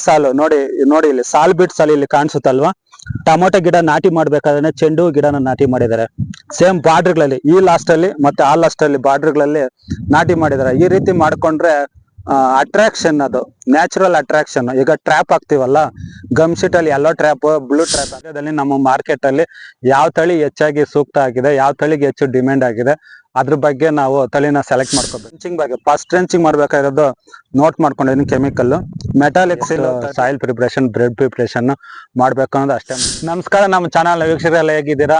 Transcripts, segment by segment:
ಸಾಲು ನೋಡಿ ನೋಡಿ ಇಲ್ಲಿ ಸಾಲ್ ಬಿಟ್ ಸಾಲು ಇಲ್ಲಿ ಕಾಣಿಸುತ್ತಲ್ವಾ. ಟೊಮೊಟೊ ಗಿಡ ನಾಟಿ ಮಾಡ್ಬೇಕಾದ್ರೆ ಚೆಂಡು ಗಿಡನ ನಾಟಿ ಮಾಡಿದ್ದಾರೆ. ಸೇಮ್ ಬಾರ್ಡರ್ಗಳಲ್ಲಿ ಈ ಲಾಸ್ಟ್ ಅಲ್ಲಿ ಮತ್ತೆ ಆ ಲಾಸ್ಟ್ ಅಲ್ಲಿ ಬಾರ್ಡರ್ಗಳಲ್ಲಿ ನಾಟಿ ಮಾಡಿದ್ದಾರೆ. ಈ ರೀತಿ ಮಾಡ್ಕೊಂಡ್ರೆ ಅಟ್ರಾಕ್ಷನ್, ಅದು ನ್ಯಾಚುರಲ್ ಅಟ್ರಾಕ್ಷನ್. ಈಗ ಟ್ರ್ಯಾಪ್ ಹಾಕ್ತಿವಲ್ಲ, ಗಮ್ ಶೀಟ್ ಅಲ್ಲಿ ಎಲ್ಲೋ ಟ್ರ್ಯಾಪ್, ಬ್ಲೂ ಟ್ರ್ಯಾಪ್, ಅದರಲ್ಲಿ ನಮ್ಮ ಮಾರ್ಕೆಟ್ ಅಲ್ಲಿ ಯಾವ ತಳಿ ಹೆಚ್ಚಾಗಿ ಸೂಕ್ತ ಆಗಿದೆ, ಯಾವ ತಳಿಗೆ ಹೆಚ್ಚು ಡಿಮ್ಯಾಂಡ್ ಆಗಿದೆ, ಅದ್ರ ಬಗ್ಗೆ ನಾವು ತಳಿನ ಸೆಲೆಕ್ಟ್ ಮಾಡ್ಕೋಬೇಕು. ಟ್ರೆಂಚಿಂಗ್ ಬಗ್ಗೆ ಫಸ್ಟ್ ಟ್ರೆಂಚಿಂಗ್ ಮಾಡ್ಬೇಕಾಗಿರೋದು ನೋಟ್ ಮಾಡ್ಕೊಂಡಿದ್ದೀನಿ. ಕೆಮಿಕಲ್, ಮೆಟಾಲಿಕ್ಸಿಲ್, ಸಾಯಿಲ್ ಪ್ರಿಪರೇಷನ್, ಬ್ರೆಡ್ ಪ್ರಿಪರೇಷನ್ ಮಾಡ್ಬೇಕು ಅನ್ನೋದು ಅಷ್ಟೇ. ನಮಸ್ಕಾರ, ನಮ್ಮ ಚಾನಲ್ ವೀಕ್ಷಕರೆಲ್ಲ ಹೇಗಿದ್ದೀರಾ?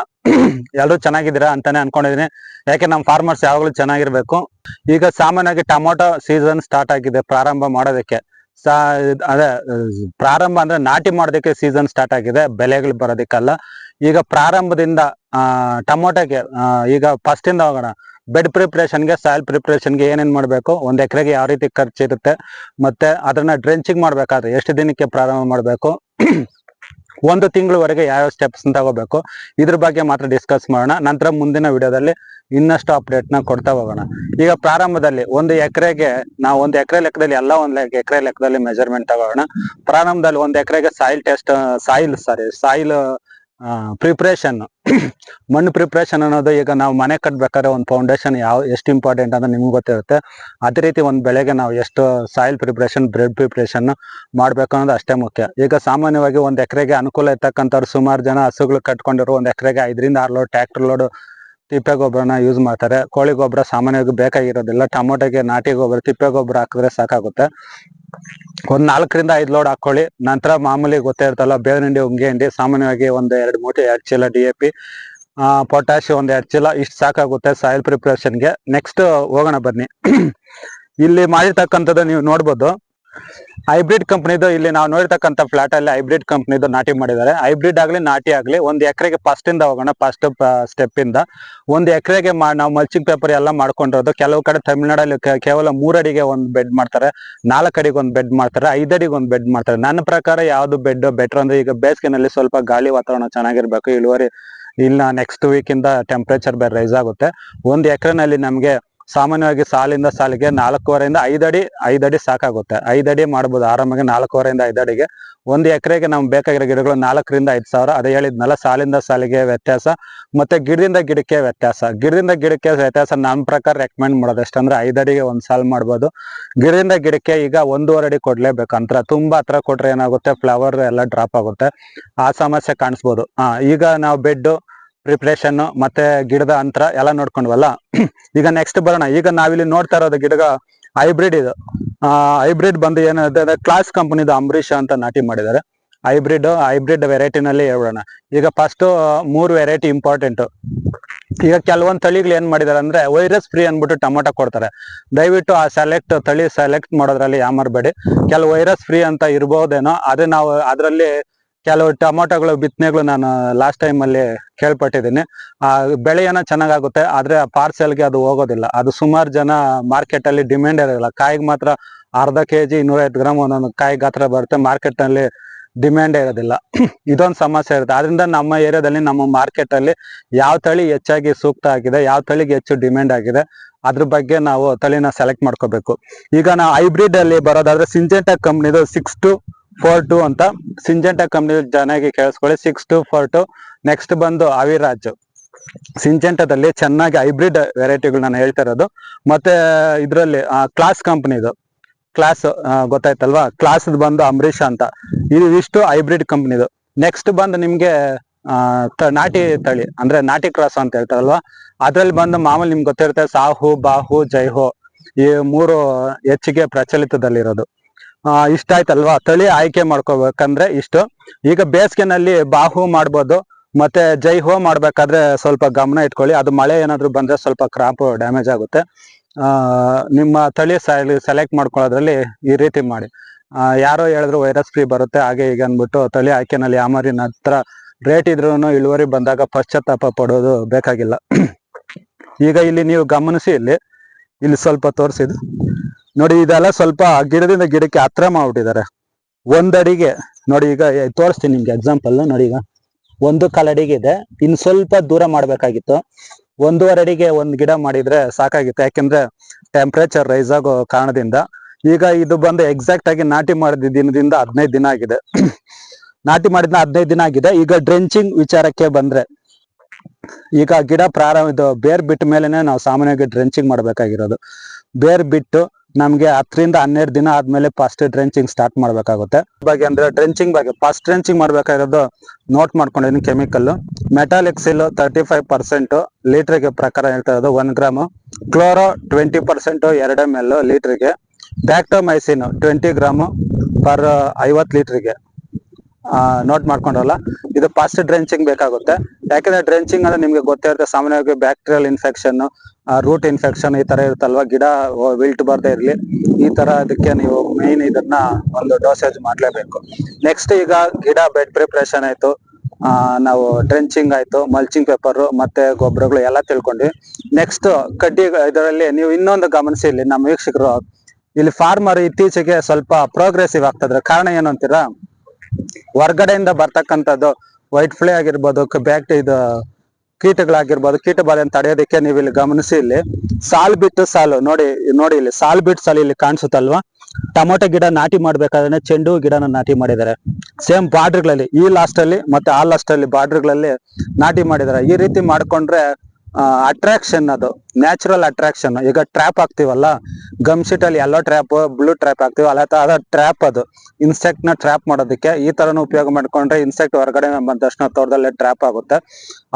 ಎಲ್ಲರೂ ಚೆನ್ನಾಗಿದ್ದೀರಾ ಅಂತಾನೆ ಅನ್ಕೊಂಡಿದೀನಿ. ಯಾಕೆ ನಮ್ಮ ಫಾರ್ಮರ್ಸ್ ಯಾವಾಗಲೂ ಚೆನ್ನಾಗಿರ್ಬೇಕು. ಈಗ ಸಾಮಾನ್ಯವಾಗಿ ಟೊಮೊಟೊ ಸೀಸನ್ ಸ್ಟಾರ್ಟ್ ಆಗಿದೆ, ಪ್ರಾರಂಭ ಮಾಡೋದಕ್ಕೆ. ಅದೇ ಪ್ರಾರಂಭ ಅಂದ್ರೆ ನಾಟಿ ಮಾಡೋದಕ್ಕೆ ಸೀಸನ್ ಸ್ಟಾರ್ಟ್ ಆಗಿದೆ, ಬೆಳೆಗಳು ಬರೋದಕ್ಕಲ್ಲ. ಈಗ ಪ್ರಾರಂಭದಿಂದ ಟೊಮೊಟೊಗೆ ಈಗ ಫಸ್ಟ್ ಇಂದ ಹೋಗೋಣ. ಬೆಡ್ ಪ್ರಿಪರೇಷನ್ಗೆ, ಸಾಯಿಲ್ ಪ್ರಿಪರೇಷನ್ಗೆ ಏನೇನ್ ಮಾಡ್ಬೇಕು, ಒಂದ್ ಎಕರೆಗೆ ಯಾವ ರೀತಿ ಖರ್ಚಿರುತ್ತೆ, ಮತ್ತೆ ಅದನ್ನ ಡ್ರೆಂಚಿಂಗ್ ಮಾಡ್ಬೇಕಾದ್ರೆ ಎಷ್ಟು ದಿನಕ್ಕೆ ಪ್ರಾರಂಭ ಮಾಡ್ಬೇಕು, ಒಂದು ತಿಂಗಳವರೆಗೆ ಯಾವ ಸ್ಟೆಪ್ಸ್ ತಗೋಬೇಕು, ಇದ್ರ ಬಗ್ಗೆ ಮಾತ್ರ ಡಿಸ್ಕಸ್ ಮಾಡೋಣ. ನಂತರ ಮುಂದಿನ ವಿಡಿಯೋದಲ್ಲಿ ಇನ್ನಷ್ಟು ಅಪ್ಡೇಟ್ ನ ಕೊಡ್ತಾ ಹೋಗೋಣ. ಈಗ ಪ್ರಾರಂಭದಲ್ಲಿ ಒಂದು ಎಕರೆಗೆ ನಾವು ಒಂದು ಎಕರೆ ಲೆಕ್ಕದಲ್ಲಿ ಎಲ್ಲ ಒಂದು ಎಕರೆ ಲೆಕ್ಕದಲ್ಲಿ ಮೆಜರ್ಮೆಂಟ್ ತಗೋಣ. ಪ್ರಾರಂಭದಲ್ಲಿ ಒಂದು ಎಕರೆಗೆ ಸಾಯಿಲ್ ಪ್ರಿಪ್ರೇಷನ್, ಮಣ್ಣು ಪ್ರಿಪ್ರೇಷನ್ ಅನ್ನೋದು, ಈಗ ನಾವು ಮನೆ ಕಟ್ಬೇಕಾದ್ರೆ ಒಂದು ಫೌಂಡೇಶನ್ ಎಷ್ಟು ಇಂಪಾರ್ಟೆಂಟ್ ಅಂತ ನಿಮ್ಗೆ ಗೊತ್ತಿರುತ್ತೆ. ಅದೇ ರೀತಿ ಒಂದು ಬೆಳೆಗೆ ನಾವು ಎಷ್ಟು ಸಾಯಿಲ್ ಪ್ರಿಪ್ರೇಷನ್, ಬ್ರೆಡ್ ಪ್ರಿಪ್ರೇಷನ್ ಮಾಡ್ಬೇಕು ಅನ್ನೋದು ಅಷ್ಟೇ ಮುಖ್ಯ. ಈಗ ಸಾಮಾನ್ಯವಾಗಿ ಒಂದು ಎಕರೆಗೆ ಅನುಕೂಲ ಇರ್ತಕ್ಕಂಥವ್ರು ಸುಮಾರು ಜನ ಹಸುಗಳು ಕಟ್ಕೊಂಡಿರೋ ಒಂದು ಎಕರೆಗೆ 5 ರಿಂದ 6 ಲೋಡ್ ಟ್ರ್ಯಾಕ್ಟರ್ ಲೋಡ್ ತಿಪ್ಪೆ ಗೊಬ್ಬರನ ಯೂಸ್ ಮಾಡ್ತಾರೆ. ಕೋಳಿ ಗೊಬ್ಬರ ಸಾಮಾನ್ಯವಾಗಿ ಬೇಕಾಗಿರೋದಿಲ್ಲ. ಟೊಮೊಟೊಗೆ ನಾಟಿ ಗೊಬ್ಬರ, ತಿಪ್ಪೆ ಗೊಬ್ಬರ ಹಾಕಿದ್ರೆ ಸಾಕಾಗುತ್ತೆ. ಒಂದ್ 4 ರಿಂದ 5 ಲೋಡ್ ಹಾಕೊಳ್ಳಿ. ನಂತರ ಮಾಮೂಲಿ ಗೊತ್ತೇ ಇರ್ತಲ್ಲ, ಬೇವಿನ ಹಿಂಡಿ, ಉಂಗೆ ಹಿಂಡಿ, ಸಾಮಾನ್ಯವಾಗಿ ಒಂದು 2 ಮೂಟೆ 2 ಚೀಲ DAP, ಪೊಟ್ಯಾಶ್ ಒಂದು 2 ಚೀಲ, ಇಷ್ಟು ಸಾಕಾಗುತ್ತೆ ಸಾಯಿಲ್ ಪ್ರಿಪರೇಷನ್ಗೆ. ನೆಕ್ಸ್ಟ್ ಹೋಗೋಣ ಬನ್ನಿ. ಇಲ್ಲಿ ಮಾಡಿರ್ತಕ್ಕಂಥದ್ದು ನೀವು ನೋಡ್ಬೋದು, ಹೈಬ್ರಿಡ್ ಕಂಪ್ನಿದು. ಇಲ್ಲಿ ನಾವು ನೋಡಿರ್ತಕ್ಕಂಥ ಫ್ಲಾಟ್ ಅಲ್ಲಿ ಹೈಬ್ರಿಡ್ ಕಂಪ್ನಿದು ನಾಟಿ ಮಾಡಿದ್ದಾರೆ. ಹೈಬ್ರಿಡ್ ಆಗ್ಲಿ ನಾಟಿ ಆಗ್ಲಿ, ಒಂದು ಎಕರೆಗೆ ಫಸ್ಟ್ ಇಂದ ಹೋಗೋಣ. ಫಸ್ಟ್ ಸ್ಟೆಪ್ ಇಂದ ಒಂದು ಎಕರೆಗೆ ನಾವು ಮಲ್ಚಿಂಗ್ ಪೇಪರ್ ಎಲ್ಲ ಮಾಡ್ಕೊಂಡಿರೋದು. ಕೆಲವು ಕಡೆ ತಮಿಳ್ನಾಡಲ್ಲಿ ಕೇವಲ 3 ಅಡಿಗೆ ಒಂದು ಬೆಡ್ ಮಾಡ್ತಾರೆ, 4 ಅಡಿಗೆ ಒಂದು ಬೆಡ್ ಮಾಡ್ತಾರೆ, 5 ಅಡಿಗೆ ಒಂದು ಬೆಡ್ ಮಾಡ್ತಾರೆ. ನನ್ನ ಪ್ರಕಾರ ಯಾವ್ದು ಬೆಡ್ ಬೆಟರ್ ಅಂದ್ರೆ, ಈಗ ಬೇಸಿಗೆನಲ್ಲಿ ಸ್ವಲ್ಪ ಗಾಳಿ ವಾತಾವರಣ ಚೆನ್ನಾಗಿರ್ಬೇಕು, ಇಳುವರಿ ಇಲ್ಲ ನೆಕ್ಸ್ಟ್ ವೀಕ್ ಇಂದ ಟೆಂಪರೇಚರ್ ಬೇರೆ ರೈಸ್ ಆಗುತ್ತೆ. ಒಂದು ಎಕರೆನಲ್ಲಿ ನಮ್ಗೆ ಸಾಮಾನ್ಯವಾಗಿ ಸಾಲಿಂದ ಸಾಲಿಗೆ 4.5 ರಿಂದ 5 ಅಡಿ ಸಾಕಾಗುತ್ತೆ. 5 ಅಡಿ ಮಾಡ್ಬೋದು ಆರಾಮಾಗಿ. 4.5 ರಿಂದ 5 ಅಡಿಗೆ ಒಂದು ಎಕರೆಗೆ ನಮ್ಗೆ ಬೇಕಾಗಿರೋ ಗಿಡಗಳು 4 ರಿಂದ 5 ಸಾವಿರ. ಅದೇ ಹೇಳಿದ್ನಲ್ಲ, ಸಾಲಿಂದ ಸಾಲಿಗೆ ವ್ಯತ್ಯಾಸ, ಮತ್ತೆ ಗಿಡದಿಂದ ಗಿಡಕ್ಕೆ ವ್ಯತ್ಯಾಸ. ಗಿಡದಿಂದ ಗಿಡಕ್ಕೆ ವ್ಯತ್ಯಾಸ ನನ್ನ ಪ್ರಕಾರ ರೆಕಮೆಂಡ್ ಮಾಡೋದು ಎಷ್ಟಂದ್ರೆ 5 ಅಡಿಗೆ ಒಂದು ಸಾಲ್ ಮಾಡ್ಬೋದು. ಗಿಡದಿಂದ ಗಿಡಕ್ಕೆ ಈಗ 1.5 ಅಡಿ ಕೊಡ್ಲೇಬೇಕು. ಅಂತರ ತುಂಬಾ ಹತ್ರ ಕೊಟ್ರೆ ಏನಾಗುತ್ತೆ, ಫ್ಲವರ್ ಎಲ್ಲ ಡ್ರಾಪ್ ಆಗುತ್ತೆ, ಆ ಸಮಸ್ಯೆ ಕಾಣಿಸ್ಬೋದು. ಈಗ ನಾವು ಬೆಡ್ ಪ್ರಿಪ್ರೇಷನ್ ಮತ್ತೆ ಗಿಡದ ಅಂತರ ಎಲ್ಲ ನೋಡ್ಕೊಂಡ್ವಲ್ಲ. ಈಗ ನೆಕ್ಸ್ಟ್ ಬರೋಣ. ಈಗ ನಾವಿಲ್ಲಿ ನೋಡ್ತಾ ಇರೋದು ಗಿಡಗ ಹೈಬ್ರಿಡ್. ಇದು ಹೈಬ್ರಿಡ್ ಬಂದು ಏನಿದೆ, ಕ್ಲಾಸ್ ಕಂಪನಿದು ಅಂಬರೀಷ್ ಅಂತ ನಾಟಿ ಮಾಡಿದ್ದಾರೆ. ಹೈಬ್ರಿಡ್ ವೆರೈಟಿನಲ್ಲಿ ಹೇಳೋಣ. ಈಗ ಫಸ್ಟ್ 3 ವೆರೈಟಿ ಇಂಪಾರ್ಟೆಂಟ್. ಈಗ ಕೆಲವೊಂದು ತಳಿಗಳು ಏನ್ ಮಾಡಿದಾರೆ ಅಂದ್ರೆ, ವೈರಸ್ ಫ್ರೀ ಅನ್ಬಿಟ್ಟು ಟೊಮೊಟೊ ಕೊಡ್ತಾರೆ. ದಯವಿಟ್ಟು ಆ ತಳಿ ಸೆಲೆಕ್ಟ್ ಮಾಡೋದ್ರಲ್ಲಿ ಯಾಮರ್ಬೇಡಿ. ಕೆಲವು ವೈರಸ್ ಫ್ರೀ ಅಂತ ಇರ್ಬೋದೇನೋ, ಅದೇ ನಾವು ಅದರಲ್ಲಿ ಕೆಲವು ಟೊಮೊಟೊಗಳು ಬಿತ್ತನೆಗಳು ನಾನು ಲಾಸ್ಟ್ ಟೈಮ್ ಅಲ್ಲಿ ಕೇಳ್ಪಟ್ಟಿದ್ದೀನಿ. ಬೆಳೆ ಏನೋ ಚೆನ್ನಾಗಾಗುತ್ತೆ, ಆದ್ರೆ ಪಾರ್ಸೆಲ್ಗೆ ಅದು ಹೋಗೋದಿಲ್ಲ. ಅದು ಸುಮಾರು ಜನ ಮಾರ್ಕೆಟ್ ಅಲ್ಲಿ ಡಿಮ್ಯಾಂಡ್ ಇರೋದಿಲ್ಲ. ಕಾಯಿಗೆ ಮಾತ್ರ ಅರ್ಧ ಕೆಜಿ 250 ಗ್ರಾಮ್ ಒಂದೊಂದು ಕಾಯಿ ಗಾತ್ರ ಬರುತ್ತೆ, ಮಾರ್ಕೆಟ್ ನಲ್ಲಿ ಡಿಮ್ಯಾಂಡ್ ಇರೋದಿಲ್ಲ. ಇದೊಂದು ಸಮಸ್ಯೆ ಇರುತ್ತೆ. ಆದ್ರಿಂದ ನಮ್ಮ ಏರಿಯಾದಲ್ಲಿ, ನಮ್ಮ ಮಾರ್ಕೆಟ್ ಅಲ್ಲಿ ಯಾವ ತಳಿ ಹೆಚ್ಚಾಗಿ ಸೂಕ್ತ ಆಗಿದೆ, ಯಾವ ತಳಿಗೆ ಹೆಚ್ಚು ಡಿಮ್ಯಾಂಡ್ ಆಗಿದೆ, ಅದ್ರ ಬಗ್ಗೆ ನಾವು ತಳಿನ ಸೆಲೆಕ್ಟ್ ಮಾಡ್ಕೋಬೇಕು. ಈಗ ನಾವು ಹೈಬ್ರಿಡ್ ಅಲ್ಲಿ ಬರೋದಾದ್ರೆ ಸಿಂಜೆಂಟಾ ಕಂಪ್ನಿದು 6242 ಅಂತ, ಸಿಂಜೆಂಟಾ ಕಂಪ್ನಿ ಚೆನ್ನಾಗಿ ಕೇಳಿಸ್ಕೊಳ್ಳಿ, 6242. ನೆಕ್ಸ್ಟ್ ಬಂದು ಅವಿರಾಜ್. ಸಿಂಜೆಂಟಾದಲ್ಲಿ ಚೆನ್ನಾಗಿ ಹೈಬ್ರಿಡ್ ವೆರೈಟಿಗಳು ನಾನು ಹೇಳ್ತಾ ಇರೋದು. ಮತ್ತೆ ಇದ್ರಲ್ಲಿ ಕ್ಲಾಸ್ ಕಂಪ್ನಿದು, ಕ್ಲಾಸ್ ಗೊತ್ತಾಯ್ತಲ್ವಾ, ಕ್ಲಾಸ್ ಬಂದು ಅಂಬರೀಷ್ ಅಂತ. ಇಷ್ಟು ಹೈಬ್ರಿಡ್ ಕಂಪ್ನಿದು. ನೆಕ್ಸ್ಟ್ ಬಂದು ನಿಮ್ಗೆ ನಾಟಿ ತಳಿ ಅಂದ್ರೆ ನಾಟಿ ಕ್ರಾಸ್ ಅಂತ ಹೇಳ್ತಾರಲ್ವಾ, ಅದ್ರಲ್ಲಿ ಬಂದು ಮಾಮೂಲಿ ನಿಮ್ಗೆ ಗೊತ್ತಿರುತ್ತೆ, ಸಾಹು, ಬಾಹು, ಜೈಹೋ, ಈ 3 ಹೆಚ್ಚಿಗೆ ಪ್ರಚಲಿತದಲ್ಲಿರೋದು. ಇಷ್ಟ ಆಯ್ತಲ್ವಾ. ತಳಿ ಆಯ್ಕೆ ಮಾಡ್ಕೋಬೇಕಂದ್ರೆ ಇಷ್ಟು. ಈಗ ಬೇಸಿಗೆನಲ್ಲಿ ಬಾಹು ಮಾಡ್ಬೋದು, ಮತ್ತೆ ಜೈಹೋ ಮಾಡ್ಬೇಕಾದ್ರೆ ಸ್ವಲ್ಪ ಗಮನ ಇಟ್ಕೊಳ್ಳಿ. ಅದು ಮಳೆ ಏನಾದ್ರು ಬಂದ್ರೆ ಸ್ವಲ್ಪ ಕ್ರಾಪ್ ಡ್ಯಾಮೇಜ್ ಆಗುತ್ತೆ. ನಿಮ್ಮ ತಳಿ ಸೆಲೆಕ್ಟ್ ಮಾಡ್ಕೊಳ್ಳೋದ್ರಲ್ಲಿ ಈ ರೀತಿ ಮಾಡಿ. ಯಾರೋ ಹೇಳಿದ್ರು ವೈರಸ್ ಫ್ರೀ ಬರುತ್ತೆ ಹಾಗೆ ಈಗ ಅಂದ್ಬಿಟ್ಟು ತಳಿ ಆಯ್ಕೆನಲ್ಲಿ ಯಾಮಾರಿ. ನಂತರ ರೇಟ್ ಇದ್ರೂ ಇಳುವರಿ ಬಂದಾಗ ಪಶ್ಚಾತ್ತಾಪ ಪಡೋದು ಬೇಕಾಗಿಲ್ಲ. ಈಗ ಇಲ್ಲಿ ನೀವು ಗಮನಿಸಿ, ಇಲ್ಲಿ ಸ್ವಲ್ಪ ತೋರಿಸಿದ್ದು ನೋಡಿ, ಇದೆಲ್ಲ ಸ್ವಲ್ಪ ಗಿಡದಿಂದ ಗಿಡಕ್ಕೆ ಹತ್ರ ಮಾಡ್ಬಿಟ್ಟಿದ್ದಾರೆ. 1 ಅಡಿಗೆ ನೋಡಿ, ಈಗ ತೋರಿಸ್ತೀನಿ ನಿಮ್ಗೆ ಎಕ್ಸಾಂಪಲ್. ನೋಡಿ, ಈಗ 1.25 ಅಡಿಗೆ ಇದೆ, ಇನ್ನು ಸ್ವಲ್ಪ ದೂರ ಮಾಡ್ಬೇಕಾಗಿತ್ತು. 1.5 ಅಡಿಗೆ ಒಂದು ಗಿಡ ಮಾಡಿದ್ರೆ ಸಾಕಾಗಿತ್ತು. ಯಾಕೆಂದ್ರೆ ಟೆಂಪರೇಚರ್ ರೈಸ್ ಆಗೋ ಕಾರಣದಿಂದ ಈಗ ಇದು ಬಂದು ಎಕ್ಸಾಕ್ಟ್ ಆಗಿ ನಾಟಿ ಮಾಡಿದ ದಿನದಿಂದ 15 ದಿನ ಆಗಿದೆ. ನಾಟಿ ಮಾಡಿದ 15 ದಿನ ಆಗಿದೆ. ಈಗ ಡ್ರೆಂಚಿಂಗ್ ವಿಚಾರಕ್ಕೆ ಬಂದ್ರೆ, ಈಗ ಗಿಡ ಇದು ಬೇರ್ ಬಿಟ್ಟ ಮೇಲೆನೆ ನಾವು ಸಾಮಾನ್ಯವಾಗಿ ಡ್ರೆಂಚಿಂಗ್ ಮಾಡ್ಬೇಕಾಗಿರೋದು. ಬೇರ್ ಬಿಟ್ಟು ನಮ್ಗೆ 10 ರಿಂದ 12 ದಿನ ಆದ್ಮೇಲೆ ಫಸ್ಟ್ ಡ್ರೆಂಚಿಂಗ್ ಸ್ಟಾರ್ಟ್ ಮಾಡ್ಬೇಕಾಗುತ್ತೆ. ಬಗ್ಗೆ ಅಂದ್ರೆ ಡ್ರೆಂಚಿಂಗ್ ಬಗ್ಗೆ ಫಸ್ಟ್ ಡ್ರೆಂಚಿಂಗ್ ಮಾಡ್ಬೇಕಾಗಿರೋದು ನೋಟ್ ಮಾಡ್ಕೊಂಡಿದ್ದೀನಿ. ಕೆಮಿಕಲ್ ಮೆಟಾಲಿಕ್ಸಿಲ್ 35% ಲೀಟರ್ಗೆ ಪ್ರಕಾರ ಹೇಳ್ತಾ ಇರೋದು 1 ಗ್ರಾಮ್, ಕ್ಲೋರೋ 20% 2 ml ಲೀಟರ್ಗೆ, ಬ್ಯಾಕ್ಟೋಮೈಸಿನ್ 20 ಗ್ರಾಮ್ ಪರ್ 50 ಲೀಟರ್ಗೆ ನೋಟ್ ಮಾಡ್ಕೊಂಡ್ರಲ್ಲ. ಇದು ಫಸ್ಟ್ ಡ್ರೆಂಚಿಂಗ್ ಬೇಕಾಗುತ್ತೆ. ಯಾಕಂದ್ರೆ ಡ್ರೆಂಚಿಂಗ್ ಅಂದ್ರೆ ನಿಮ್ಗೆ ಗೊತ್ತೇ ಇರುತ್ತೆ, ಸಾಮಾನ್ಯವಾಗಿ ಬ್ಯಾಕ್ಟೀರಿಯಲ್ ಇನ್ಫೆಕ್ಷನ್, ರೂಟ್ ಇನ್ಫೆಕ್ಷನ್ ಈ ತರ ಇರುತ್ತಲ್ವಾ, ಗಿಡ ವಿಲ್ಟ್ ಬರ್ದೇ ಇರ್ಲಿ, ಈ ತರ ಅದಕ್ಕೆ ನೀವು ಮೇನ್ ಇದನ್ನ ಒಂದು ಡೋಸೇಜ್ ಮಾಡ್ಲೇಬೇಕು. ನೆಕ್ಸ್ಟ್ ಈಗ ಗಿಡ ಬೆಡ್ ಪ್ರಿಪರೇಷನ್ ಆಯ್ತು, ನಾವು ಡ್ರೆಂಚಿಂಗ್ ಆಯ್ತು, ಮಲ್ಚಿಂಗ್ ಪೇಪರ್ ಮತ್ತೆ ಗೊಬ್ಬರಗಳು ಎಲ್ಲ ತಿಳ್ಕೊಂಡ್ವಿ. ನೆಕ್ಸ್ಟ್ ಕಡ್ಡಿ ಇದರಲ್ಲಿ ನೀವು ಇನ್ನೊಂದು ಗಮನಿಸಿ, ಇಲ್ಲಿ ನಮ್ಮ ವೀಕ್ಷಕರು, ಇಲ್ಲಿ ಫಾರ್ಮರ್ ಇತ್ತೀಚೆಗೆ ಸ್ವಲ್ಪ ಪ್ರೋಗ್ರೆಸಿವ್ ಆಗ್ತದ್ರೆ ಕಾರಣ ಏನು ಅಂತೀರಾ? ಹೊರ್ಗಡೆಯಿಂದ ಬರ್ತಕ್ಕಂಥದ್ದು ವೈಟ್ ಫ್ಲೈ ಆಗಿರ್ಬೋದು, ಇದು ಕೀಟಗಳಾಗಿರ್ಬೋದು, ಕೀಟ ಬಾಧೆಯನ್ನು ತಡೆಯೋದಕ್ಕೆ ನೀವು ಇಲ್ಲಿ ಗಮನಿಸಿ, ಇಲ್ಲಿ ಸಾಲ್ ಬಿಟ್ಟು ಸಾಲು ನೋಡಿ ಇಲ್ಲಿ ಸಾಲ್ ಬಿಟ್ಟು ಸಾಲು ಇಲ್ಲಿ ಕಾಣಿಸುತ್ತಲ್ವಾ. ಟೊಮೊಟೊ ಗಿಡ ನಾಟಿ ಮಾಡ್ಬೇಕಾದ್ರೆ ಚೆಂಡು ಗಿಡನ ನಾಟಿ ಮಾಡಿದ್ದಾರೆ, ಸೇಮ್ ಬಾರ್ಡರ್ಗಳಲ್ಲಿ, ಈ ಲಾಸ್ಟ್ ಅಲ್ಲಿ ಮತ್ತೆ ಆ ಲಾಸ್ಟ್ ಅಲ್ಲಿ ಬಾರ್ಡರ್ಗಳಲ್ಲಿ ನಾಟಿ ಮಾಡಿದ್ದಾರೆ. ಈ ರೀತಿ ಮಾಡ್ಕೊಂಡ್ರೆ ಅಟ್ರಾಕ್ಷನ್, ಅದು ನ್ಯಾಚುರಲ್ ಅಟ್ರಾಕ್ಷನ್. ಈಗ ಟ್ರ್ಯಾಪ್ ಹಾಕ್ತಿವಲ್ಲ, ಗಮ್ ಶೀಟ್ ಅಲ್ಲಿ ಎಲ್ಲೋ ಟ್ರ್ಯಾಪ್, ಬ್ಲೂ ಟ್ರ್ಯಾಪ್ ಹಾಕ್ತಿವಿ, ಅದ ಟ್ರ್ಯಾಪ್, ಅದು ಇನ್ಸೆಕ್ಟ್ ನ ಟ್ರ್ಯಾಪ್ ಮಾಡೋದಕ್ಕೆ. ಈ ತರನು ಉಪಯೋಗ ಮಾಡ್ಕೊಂಡ್ರೆ ಇನ್ಸೆಕ್ಟ್ ಹೊರಗಡೆ ಬಂದ ತಕ್ಷಣ ತೋಟದಲ್ಲೇ ಟ್ರ್ಯಾಪ್ ಆಗುತ್ತೆ.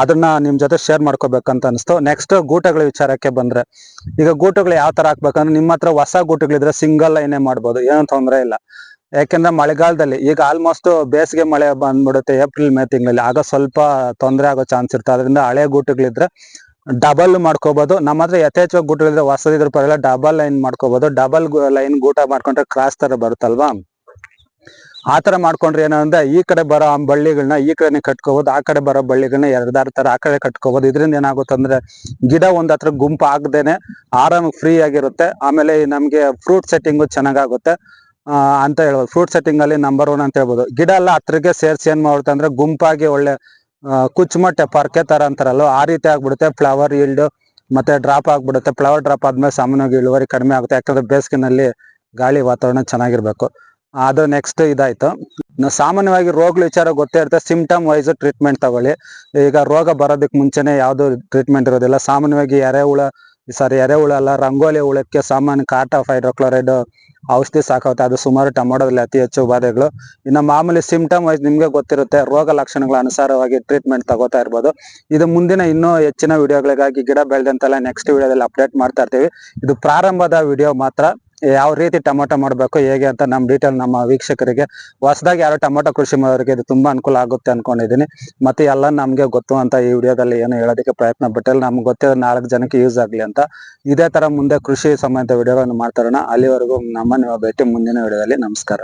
ಅದನ್ನ ನಿಮ್ ಜೊತೆ ಶೇರ್ ಮಾಡ್ಕೋಬೇಕಂತ ಅನಿಸ್ತು. ನೆಕ್ಸ್ಟ್ ಗೂಟಗಳ ವಿಚಾರಕ್ಕೆ ಬಂದ್ರೆ, ಈಗ ಗೂಟಗಳು ಯಾವ ತರ ಹಾಕ್ಬೇಕಂದ್ರೆ, ನಿಮ್ಮ ಹತ್ರ ಹೊಸ ಗೂಟಗಳಿದ್ರೆ ಸಿಂಗಲ್ ಲೈನೇ ಮಾಡ್ಬೋದು, ಏನು ತೊಂದರೆ ಇಲ್ಲ. ಯಾಕೆಂದ್ರೆ ಮಳೆಗಾಲದಲ್ಲಿ ಈಗ ಆಲ್ಮೋಸ್ಟ್ ಬೇಸಿಗೆ ಮಳೆ ಬಂದ್ಬಿಡುತ್ತೆ ಏಪ್ರಿಲ್ ಮೇ ತಿಂಗಳಲ್ಲಿ, ಆಗ ಸ್ವಲ್ಪ ತೊಂದರೆ ಆಗೋ ಚಾನ್ಸ್ ಇರುತ್ತೆ. ಅದರಿಂದ ಹಳೆ ಗೂಟಗಳಿದ್ರೆ ಡಬಲ್ ಮಾಡ್ಕೋಬಹುದು. ನಮ್ಮ ಹತ್ರ ಯಥೇಚ್ಛವಾಗಿ ಗೂಟಗಳಿದ್ರೆ ಹೊಸದಿದ್ರ ಪರವಾಗಿಲ್ಲ, ಡಬಲ್ ಲೈನ್ ಮಾಡ್ಕೋಬಹುದು. ಡಬಲ್ ಲೈನ್ ಗೂಟ ಮಾಡ್ಕೊಂಡ್ರೆ ಕ್ರಾಸ್ ತರ ಬರುತ್ತಲ್ವಾ, ಆ ತರ ಮಾಡ್ಕೊಂಡ್ರೆ ಏನಂದ್ರೆ ಈ ಕಡೆ ಬರೋ ಬಳ್ಳಿಗಳನ್ನ ಈ ಕಡೆ ಕಟ್ಕೋಬಹುದು, ಆ ಕಡೆ ಬರೋ ಬಳ್ಳಿಗಳನ್ನ ಎರಡಾರು ತರ ಆ ಕಡೆ ಕಟ್ಕೋಬಹುದು. ಇದರಿಂದ ಏನಾಗುತ್ತೆ ಅಂದ್ರೆ ಗಿಡ ಒಂದ್ ಹತ್ರ ಗುಂಪು ಆಗದೇನೆ ಆರಾಮ್ ಫ್ರೀ ಆಗಿರುತ್ತೆ. ಆಮೇಲೆ ನಮ್ಗೆ ಫ್ರೂಟ್ ಸೆಟ್ಟಿಂಗು ಚೆನ್ನಾಗಾಗುತ್ತೆ ಅಂತ ಹೇಳ್ಬೋದು. ಫ್ರೂಟ್ ಸೆಟ್ಟಿಂಗ್ ಅಲ್ಲಿ ನಂಬರ್ 1 ಅಂತ ಹೇಳ್ಬೋದು. ಗಿಡ ಎಲ್ಲ ಹತ್ರಕ್ಕೆ ಸೇರ್ಸಿ ಏನ್ ಮಾಡುತ್ತೆ ಅಂದ್ರೆ ಗುಂಪಾಗಿ ಒಳ್ಳೆ ಕುಚ್ಚುಮಟ್ಟೆ ಪರ್ಕೆ ತರ ಅಂತಾರಲ್ಲ, ಆ ರೀತಿ ಆಗ್ಬಿಡುತ್ತೆ. ಫ್ಲವರ್ ಈಲ್ಡ್ ಮತ್ತೆ ಡ್ರಾಪ್ ಆಗ್ಬಿಡುತ್ತೆ. ಫ್ಲವರ್ ಡ್ರಾಪ್ ಆದ್ಮೇಲೆ ಸಾಮಾನ್ಯವಾಗಿ ಇಳುವರಿ ಕಡಿಮೆ ಆಗುತ್ತೆ, ಯಾಕಂದ್ರೆ ಬೇಸಿಗೆನಲ್ಲಿ ಗಾಳಿ ವಾತಾವರಣ ಚೆನ್ನಾಗಿರ್ಬೇಕು. ಅದು ನೆಕ್ಸ್ಟ್ ಇದಾಯ್ತು. ಸಾಮಾನ್ಯವಾಗಿ ರೋಗಗಳ ವಿಚಾರ ಗೊತ್ತೇ ಇರುತ್ತೆ, ಸಿಂಪ್ಟಮ್ ವೈಸ್ ಟ್ರೀಟ್ಮೆಂಟ್ ತಗೊಳ್ಳಿ. ಈಗ ರೋಗ ಬರೋದಕ್ಕೆ ಮುಂಚೆನೆ ಯಾವ್ದು ಟ್ರೀಟ್ಮೆಂಟ್ ಇರೋದಿಲ್ಲ. ಸಾಮಾನ್ಯವಾಗಿ ಎರೆಹುಳ ಅಲ್ಲ, ರಂಗೋಲಿ ಹುಳಕ್ಕೆ ಸಾಮಾನ್ಯ ಕಾರ್ಟ್ ಆಫ್ ಹೈಡ್ರೋಕ್ಲೋರೈಡ್ ಔಷಧಿ ಸಾಕಾಗುತ್ತೆ. ಅದು ಸುಮಾರು ಟೊಮೊಟೊದಲ್ಲಿ ಅತಿ ಹೆಚ್ಚು ಬಾಧೆಗಳು. ಇನ್ನು ಮಾಮೂಲಿ ಸಿಂಪ್ಟಮ್ ವೈಸ್ ನಿಮ್ಗೆ ಗೊತ್ತಿರುತ್ತೆ, ರೋಗ ಲಕ್ಷಣಗಳ ಅನುಸಾರವಾಗಿ ಟ್ರೀಟ್ಮೆಂಟ್ ತಗೋತಾ ಇರ್ಬೋದು. ಇದು ಮುಂದಿನ ಇನ್ನೂ ಹೆಚ್ಚಿನ ವಿಡಿಯೋಗಳಿಗಾಗಿ ಗಿಡ ಬೆಳೆದಂತೆಲ್ಲ ನೆಕ್ಸ್ಟ್ ವಿಡಿಯೋದಲ್ಲಿ ಅಪ್ಡೇಟ್ ಮಾಡ್ತಾ ಇರ್ತೀವಿ. ಇದು ಪ್ರಾರಂಭದ ವಿಡಿಯೋ ಮಾತ್ರ. ಯಾವ ರೀತಿ ಟೊಮೊಟೊ ಮಾಡಬೇಕು ಹೇಗೆ ಅಂತ ನಮ್ಮ ವೀಕ್ಷಕರಿಗೆ, ಹೊಸದಾಗಿ ಯಾರೋ ಟೊಮೊಟೊ ಕೃಷಿ ಮಾಡೋರಿಗೆ ಇದು ತುಂಬಾ ಅನುಕೂಲ ಆಗುತ್ತೆ ಅನ್ಕೊಂಡಿದ್ದೀನಿ. ಮತ್ತೆ ಎಲ್ಲ ನಮ್ಗೆ ಗೊತ್ತು ಅಂತ ಈ ವಿಡಿಯೋದಲ್ಲಿ ಏನು ಹೇಳೋದಕ್ಕೆ ಪ್ರಯತ್ನ ಪಟ್ಟಿಲ್ಲ. ನಮ್ಗೆ ಗೊತ್ತಿರೋ 4 ಜನಕ್ಕೆ ಯೂಸ್ ಆಗ್ಲಿ ಅಂತ. ಇದೇ ತರ ಮುಂದೆ ಕೃಷಿ ಸಂಬಂಧಿತ ವಿಡಿಯೋಗಳನ್ನು ಮಾಡ್ತಾರೋಣ. ಅಲ್ಲಿವರೆಗೂ ನಿಮ್ಮ ಭೇಟಿ ಮುಂದಿನ ವಿಡಿಯೋದಲ್ಲಿ. ನಮಸ್ಕಾರ.